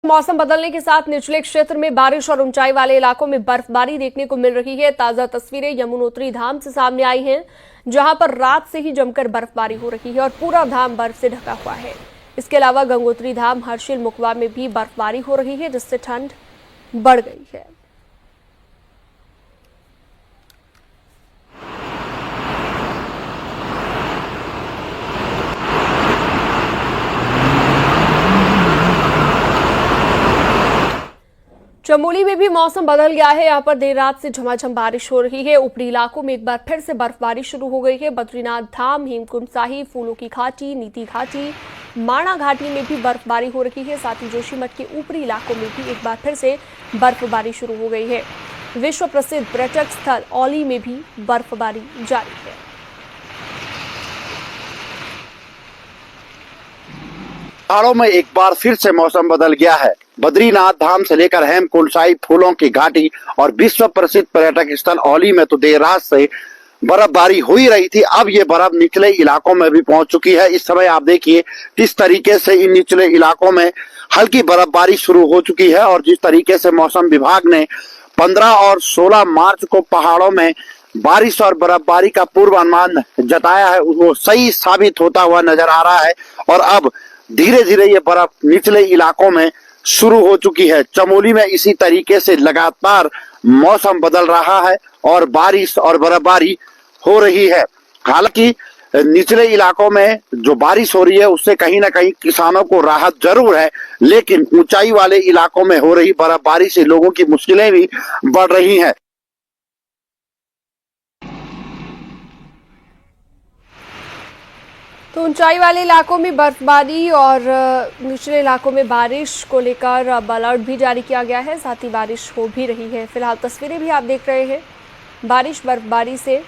मौसम बदलने के साथ निचले क्षेत्र में बारिश और ऊंचाई वाले इलाकों में बर्फबारी देखने को मिल रही है। ताजा तस्वीरें यमुनोत्री धाम से सामने आई हैं, जहां पर रात से ही जमकर बर्फबारी हो रही है और पूरा धाम बर्फ से ढका हुआ है। इसके अलावा गंगोत्री धाम, हर्षिल, मुकवा में भी बर्फबारी हो रही है, जिससे ठंड बढ़ गई है। चमोली में भी मौसम बदल गया है। यहाँ पर देर रात से झमाझम बारिश हो रही है। ऊपरी इलाकों में एक बार फिर से बर्फबारी शुरू हो गई है। बद्रीनाथ धाम, हेमकुंड साहिब, फूलों की घाटी, नीति घाटी, माणा घाटी में भी बर्फबारी हो रही है। साथ ही जोशीमठ के ऊपरी इलाकों में भी एक बार फिर से बर्फबारी शुरू हो गई है। विश्व प्रसिद्ध पर्यटक स्थल औली में भी बर्फबारी जारी है। पहाड़ों में एक बार फिर से मौसम बदल गया है। बद्रीनाथ धाम से लेकर हेमकुंड साहिब, फूलों की घाटी और विश्व प्रसिद्ध पर्यटक स्थल औली में तो देर रात से बर्फबारी हो ही रही थी। अब ये बर्फ निचले इलाकों में भी पहुंच चुकी है। इस समय आप देखिए किस तरीके से इन निचले इलाकों में हल्की बर्फबारी शुरू हो चुकी है और जिस तरीके से मौसम विभाग ने 15 और 16 मार्च को पहाड़ों में बारिश और बर्फबारी का पूर्वानुमान जताया है, वो सही साबित होता हुआ नजर आ रहा है। और अब धीरे धीरे ये बर्फ निचले इलाकों में शुरू हो चुकी है। चमोली में इसी तरीके से लगातार मौसम बदल रहा है और बारिश और बर्फबारी हो रही है। हालांकि निचले इलाकों में जो बारिश हो रही है उससे कहीं ना कहीं किसानों को राहत जरूर है, लेकिन ऊंचाई वाले इलाकों में हो रही बर्फबारी से लोगों की मुश्किलें भी बढ़ रही हैं। तो ऊंचाई वाले इलाकों में बर्फबारी और निचले इलाकों में बारिश को लेकर अब अलर्ट भी जारी किया गया है। साथ ही बारिश हो भी रही है। फिलहाल तस्वीरें भी आप देख रहे हैं। बारिश बर्फबारी से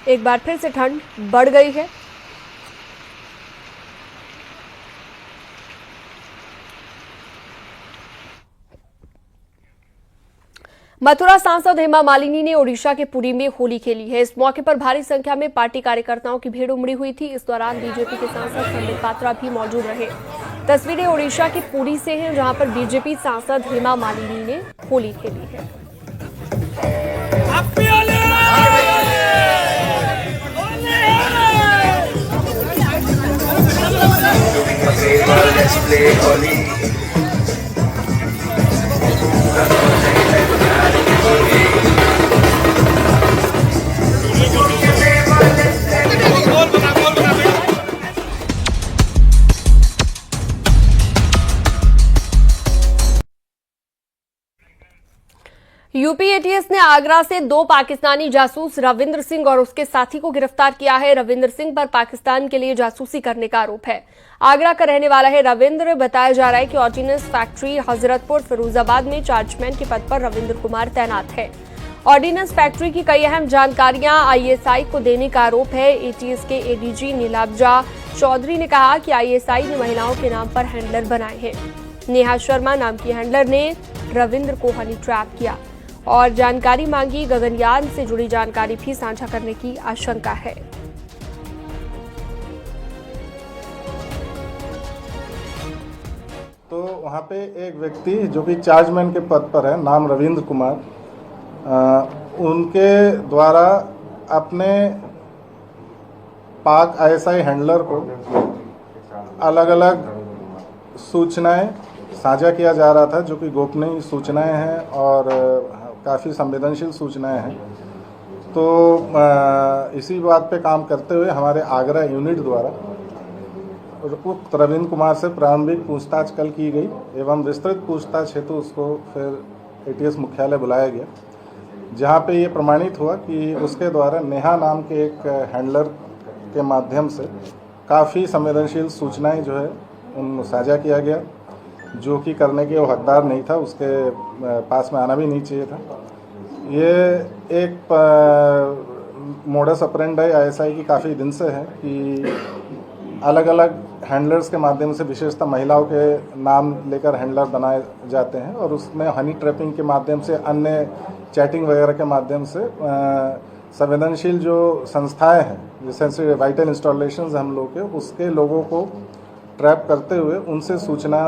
एक बार फिर से ठंड बढ़ गई है। मथुरा सांसद हेमा मालिनी ने ओडिशा के पुरी में होली खेली है। इस मौके पर भारी संख्या में पार्टी कार्यकर्ताओं की भीड़ उमड़ी हुई थी। इस दौरान बीजेपी के सांसद संबित पात्रा भी मौजूद रहे। तस्वीरें ओडिशा के पुरी से हैं, जहां पर बीजेपी सांसद हेमा मालिनी ने होली खेली है। यूपी एटीएस ने आगरा से 2 पाकिस्तानी जासूस रविंद्र सिंह और उसके साथी को गिरफ्तार किया है। रविंद्र सिंह पर पाकिस्तान के लिए जासूसी करने का आरोप है। आगरा का रहने वाला है रविंद्र। बताया जा रहा है कि ऑर्डिनेंस फैक्ट्री हजरतपुर फिरोजाबाद में चार्जमैन के पद पर रविंद्र कुमार तैनात है। ऑर्डिनेंस फैक्ट्री की कई अहम जानकारियां आईएसआई को देने का आरोप है। एटीएस के एडीजी नीलाब्जा चौधरी ने कहा कि आईएसआई ने महिलाओं के नाम पर हैंडलर बनाए हैं। नेहा शर्मा नाम की हैंडलर ने रविंद्र को हनी ट्रैप किया और जानकारी मांगी। गगनयान से जुड़ी जानकारी भी साझा करने की आशंका है। तो वहाँ पे एक व्यक्ति जो कि चार्जमैन के पद पर है, नाम रविंद्र कुमार, उनके द्वारा अपने पाक आईएसआई हैंडलर को अलग अलग सूचनाएं साझा किया जा रहा था, जो कि गोपनीय सूचनाएं हैं और काफ़ी संवेदनशील सूचनाएं हैं। तो इसी बात पे काम करते हुए हमारे आगरा यूनिट द्वारा उक्त रविंद्र कुमार से प्रारंभिक पूछताछ कल की गई एवं विस्तृत पूछताछ हेतु उसको फिर एटीएस मुख्यालय बुलाया गया, जहां पे ये प्रमाणित हुआ कि उसके द्वारा नेहा नाम के एक हैंडलर के माध्यम से काफ़ी संवेदनशील सूचनाएं जो है उन साझा किया गया, जो कि करने के वो हकदार नहीं था, उसके पास में आना भी नहीं चाहिए था। ये एक मोडस ऑपरेंडी आईएसआई की काफ़ी दिन से है कि अलग अलग हैंडलर्स के माध्यम से, विशेषतः महिलाओं के नाम लेकर हैंडलर बनाए जाते हैं और उसमें हनी ट्रैपिंग के माध्यम से, अन्य चैटिंग वगैरह के माध्यम से संवेदनशील जो संस्थाएं हैं, जैसे वाइटल इंस्टॉलेशंस हम लोग के, उसके लोगों को ट्रैप करते हुए उनसे सूचना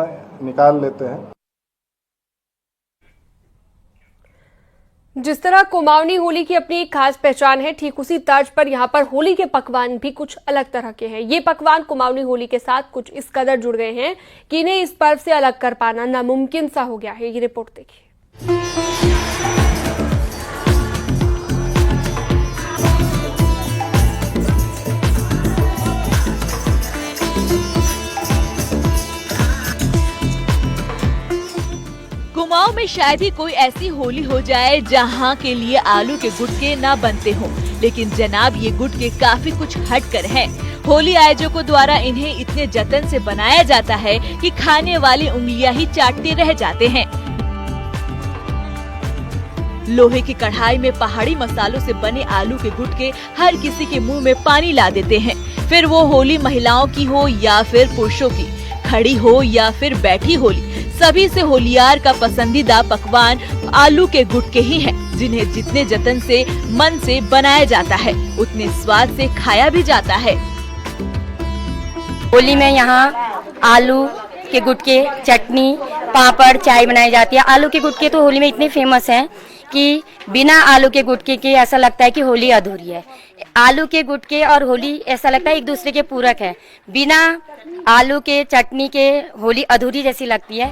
निकाल लेते हैं। जिस तरह कुमाऊनी होली की अपनी एक खास पहचान है, ठीक उसी तर्ज पर यहाँ पर होली के पकवान भी कुछ अलग तरह के हैं। ये पकवान कुमाऊनी होली के साथ कुछ इस कदर जुड़ गए हैं कि इन्हें इस पर्व से अलग कर पाना नामुमकिन सा हो गया है। ये रिपोर्ट देखिए। कुमाऊं में शायद ही कोई ऐसी होली हो जाए जहां के लिए आलू के गुटके ना बनते हों, लेकिन जनाब ये गुटके काफी कुछ हटकर हैं। होली आयोजकों द्वारा इन्हें इतने जतन से बनाया जाता है कि खाने वाली उंगलियां ही चाटते रह जाते हैं। लोहे की कढ़ाई में पहाड़ी मसालों से बने आलू के गुटके हर किसी के मुंह में पानी ला देते हैं। फिर वो होली महिलाओं की हो या फिर पुरुषों की, खड़ी हो या फिर बैठी होली, सभी से होलियार का पसंदीदा पकवान आलू के गुटके ही हैं, जिन्हें जितने जतन से मन से बनाया जाता है उतने स्वाद से खाया भी जाता है। होली में यहाँ आलू के गुटके, चटनी, पापड़, चाय बनाई जाती है। आलू के गुटके तो होली में इतने फेमस हैं कि बिना आलू के गुटके के ऐसा लगता है कि होली अधूरी है। आलू के गुटके और होली ऐसा लगता है एक दूसरे के पूरक है। बिना आलू के चटनी के होली अधूरी जैसी लगती है।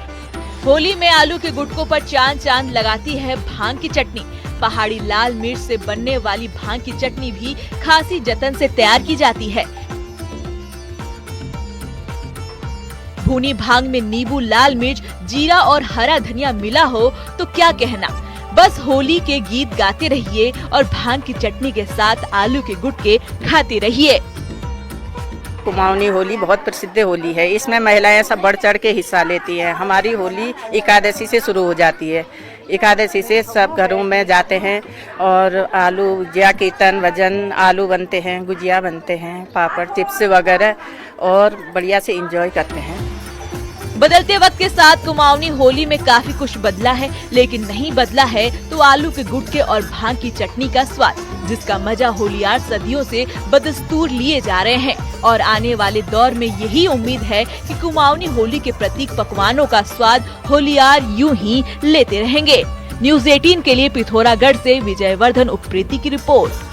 होली में आलू के गुटकों पर चांद चांद लगाती है भांग की चटनी। पहाड़ी लाल मिर्च से बनने वाली भांग की चटनी भी खासी जतन से तैयार की जाती है। भुनी भांग में नींबू, लाल मिर्च, जीरा और हरा धनिया मिला हो तो क्या कहना। बस होली के गीत गाते रहिए और भांग की चटनी के साथ आलू के गुटके खाते रहिए। कुमाऊनी होली बहुत प्रसिद्ध होली है। इसमें महिलाएं सब बढ़ चढ़ के हिस्सा लेती हैं। हमारी होली एकादशी से शुरू हो जाती है। एकादशी से सब घरों में जाते हैं और आलू गुजिया, कीर्तन, भजन, आलू बनते हैं, गुजिया बनते हैं, पापड़, चिप्स वगैरह, और बढ़िया से एंजॉय करते हैं। बदलते वक्त के साथ कुमाऊनी होली में काफी कुछ बदला है, लेकिन नहीं बदला है तो आलू के गुटके और भांग की चटनी का स्वाद, जिसका मजा होलियार सदियों से बदस्तूर लिए जा रहे हैं। और आने वाले दौर में यही उम्मीद है कि कुमाऊनी होली के प्रतीक पकवानों का स्वाद होलियार यूं ही लेते रहेंगे। न्यूज़ 18 के लिए पिथौरागढ़ से विजयवर्धन उप्रेती की रिपोर्ट।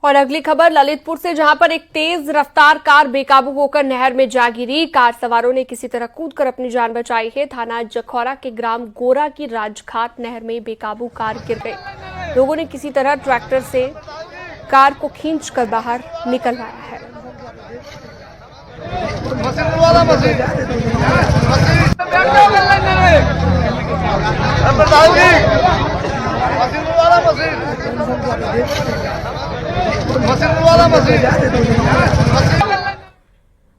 और अगली खबर ललितपुर से, जहां पर एक तेज रफ्तार कार बेकाबू होकर नहर में जा गिरी। कार सवारों ने किसी तरह कूदकर अपनी जान बचाई है। थाना जखौरा के ग्राम गोरा की राजघाट नहर में बेकाबू कार गिर गई। लोगों ने किसी तरह ट्रैक्टर से कार को खींचकर बाहर निकलवाया है।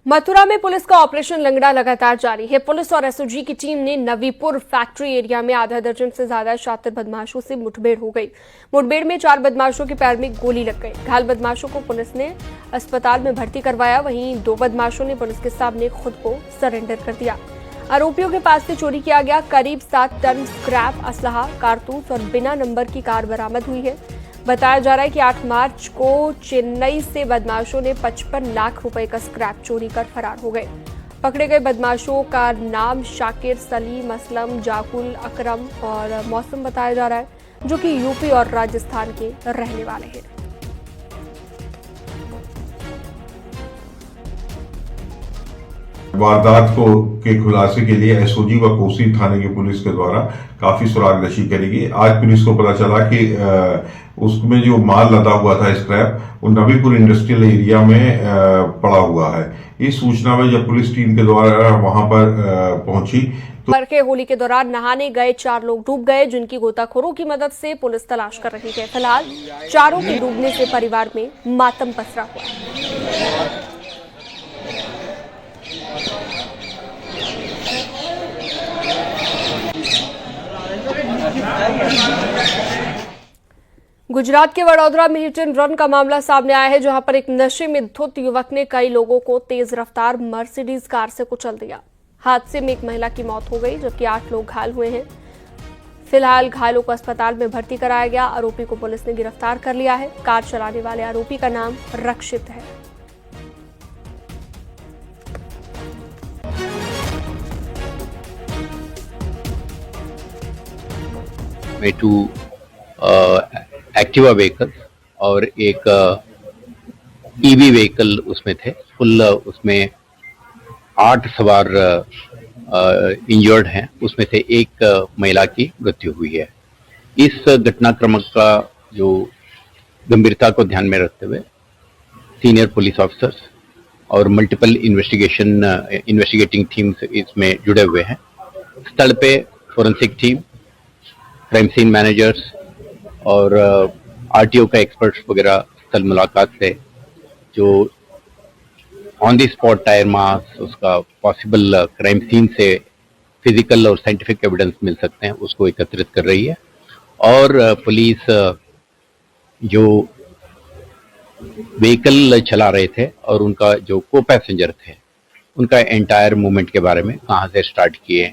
मथुरा में पुलिस का ऑपरेशन लंगड़ा लगातार जारी है। पुलिस और एसओजी की टीम ने नवीपुर फैक्ट्री एरिया में आधा दर्जन से ज्यादा शातिर बदमाशों से मुठभेड़ हो गई। मुठभेड़ में 4 बदमाशों के पैर में गोली लग गई। घायल बदमाशों को पुलिस ने अस्पताल में भर्ती करवाया। वहीं 2 बदमाशों ने पुलिस के सामने खुद को सरेंडर कर दिया। आरोपियों के पास से चोरी किया गया करीब 7 टन स्क्रैप, असलहा, कारतूस और बिना नंबर की कार बरामद हुई है। बताया जा रहा है कि 8 मार्च को चेन्नई से बदमाशों ने 55 लाख रुपए का स्क्रैप चोरी कर फरार हो गए। पकड़े गए बदमाशों का नाम शाकिर, सलीम, असलम, जाकुल, अकरम और मौसम बताया जा रहा है, जो कि यूपी और राजस्थान के रहने वाले हैं। वारदात के खुलासे के लिए एसओजी व कोसी थाने की पुलिस के द्वारा काफी सुरागदशी करेगी। आज पुलिस को पता चला कि उसमें जो माल लदा हुआ था स्क्रैप, वो नवीपुर इंडस्ट्रियल एरिया में पड़ा हुआ है। इस सूचना में जब पुलिस टीम के द्वारा वहां पर पहुंची के होली के दौरान नहाने गए 4 लोग डूब गए, जिनकी गोताखोरों की मदद से पुलिस तलाश कर रही है। फिलहाल चारों के डूबने से परिवार में मातम पसरा हुआ है। गुजरात के वडोदरा में हिट एंड रन का मामला सामने आया है, जहां पर एक नशे में धुत युवक ने कई लोगों को तेज रफ्तार मर्सिडीज कार से कुचल दिया। हादसे में एक महिला की मौत हो गई, जबकि 8 लोग घायल हुए हैं। फिलहाल घायलों को अस्पताल में भर्ती कराया गया। आरोपी को पुलिस ने गिरफ्तार कर लिया है। कार चलाने वाले आरोपी का नाम रक्षित है। में 2 एक्टिवा व्हीकल और एक ईवी व्हीकल उसमें थे। कुल उसमें 8 सवार इंजर्ड हैं, उसमें से एक महिला की मृत्यु हुई है। इस घटनाक्रम का जो गंभीरता को ध्यान में रखते हुए सीनियर पुलिस ऑफिसर्स और मल्टीपल इन्वेस्टिगेटिंग टीम्स इसमें जुड़े हुए हैं। स्थल पे forensic team, crime scene managers और आरटीओ का एक्सपर्ट्स वगैरह स्थल मुलाकात से जो on the spot tyre marks, उसका पॉसिबल क्राइम सीन से फिजिकल और साइंटिफिक एविडेंस मिल सकते हैं, उसको एकत्रित कर रही है। और पुलिस जो व्हीकल चला रहे थे और उनका जो को पैसेंजर थे, उनका एंटायर मूवमेंट के बारे में, कहाँ से स्टार्ट किए,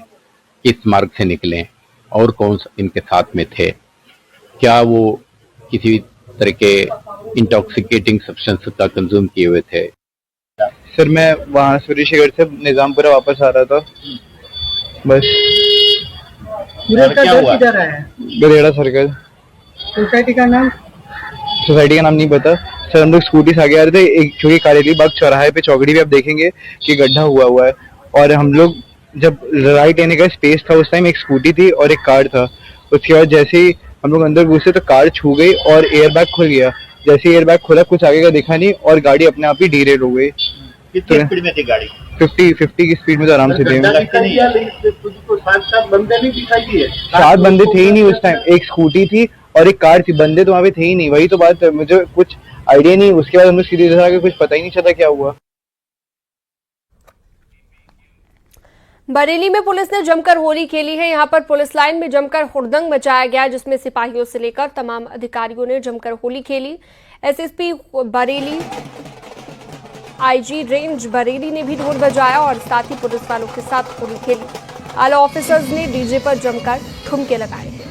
किस मार्ग से निकले और कौन इनके साथ में थे, क्या वो किसी तरह के इंटॉक्सिकेटिंग सब्सटेंस का कंज्यूम किए हुए थे। सर मैं वहाँ सूर्यशेखर से निजामपुरा वापस आ रहा था, बस। क्या हुआ? किधर है? गधेड़ा सर्कल। सोसाइटी का नाम नहीं पता सर। हम लोग स्कूटी से आगे आ रहे थे, एक छोटी कारेली बाग चौराहे पे चौकड़ी पे आप देखेंगे कि गड्ढा हुआ है, और हम लोग जब राइट लेने का स्पेस था उस टाइम एक स्कूटी थी और एक कार था। उसके बाद जैसे ही हम लोग अंदर घुसे तो कार छू गई और एयरबैग खुल गया। जैसे ही एयरबैग खुला कुछ आगे का दिखा नहीं और गाड़ी अपने आप ही डीरेल हो गई। कितनी स्पीड में थी गाड़ी? 50 की स्पीड में तो आराम से थे। बंदे नहीं दिखाई दिए? 7 बंदे थे ही नहीं उस टाइम, एक स्कूटी थी और एक कार थी, बंदे तो वहाँ पे थे ही नहीं। वही तो बात, मुझे कुछ आइडिया नहीं। उसके बाद हम लोग सीधे आगे, कुछ पता ही नहीं चला क्या हुआ। बरेली में पुलिस ने जमकर होली खेली है। यहां पर पुलिस लाइन में जमकर हुड़दंग मचाया गया, जिसमें सिपाहियों से लेकर तमाम अधिकारियों ने जमकर होली खेली। SSP Bareilly, IG range Bareilly ने भी ढोल बजाया और साथ ही पुलिस वालों के साथ होली खेली। आला ऑफिसर्स ने डीजे पर जमकर ठुमके लगाए हैं।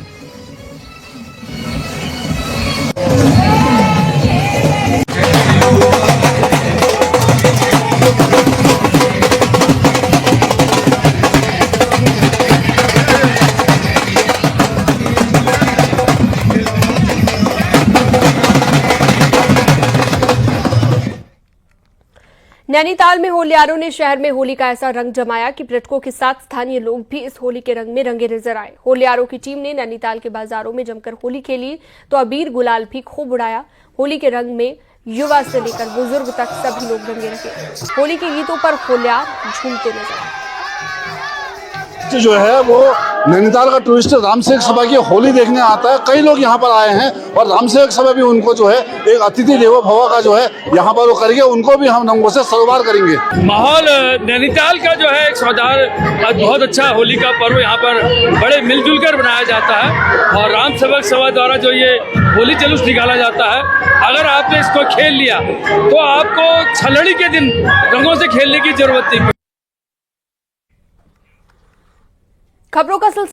नैनीताल में होलियारों ने शहर में होली का ऐसा रंग जमाया कि पर्यटकों के साथ स्थानीय लोग भी इस होली के रंग में रंगे नजर आए। होलियारों की टीम ने नैनीताल के बाजारों में जमकर होली खेली तो अबीर गुलाल भी खूब उड़ाया। होली के रंग में युवा से लेकर बुजुर्ग तक सभी लोग रंगे रहे। होली के गीतों पर होलियार झूमते नजर आए। जो है वो नैनीताल का टूरिस्ट रामसेवक सभा की होली देखने आता है। कई लोग यहाँ पर आए हैं और रामसेवक सभा भी उनको जो है एक अतिथि देवो भव का जो है यहाँ पर वो करेंगे, उनको भी हम रंगों से सरोकार करेंगे। माहौल नैनीताल का जो है एक सौदार बहुत अच्छा होली का पर्व यहाँ पर बड़े मिलजुल कर बनाया जाता है और रामसेवक सभा द्वारा जो ये होली जुलूस निकाला जाता है, अगर आपने इसको खेल लिया तो आपको छलड़ी के दिन रंगों से खेलने की जरूरत नहीं। खबरों का सिलसिला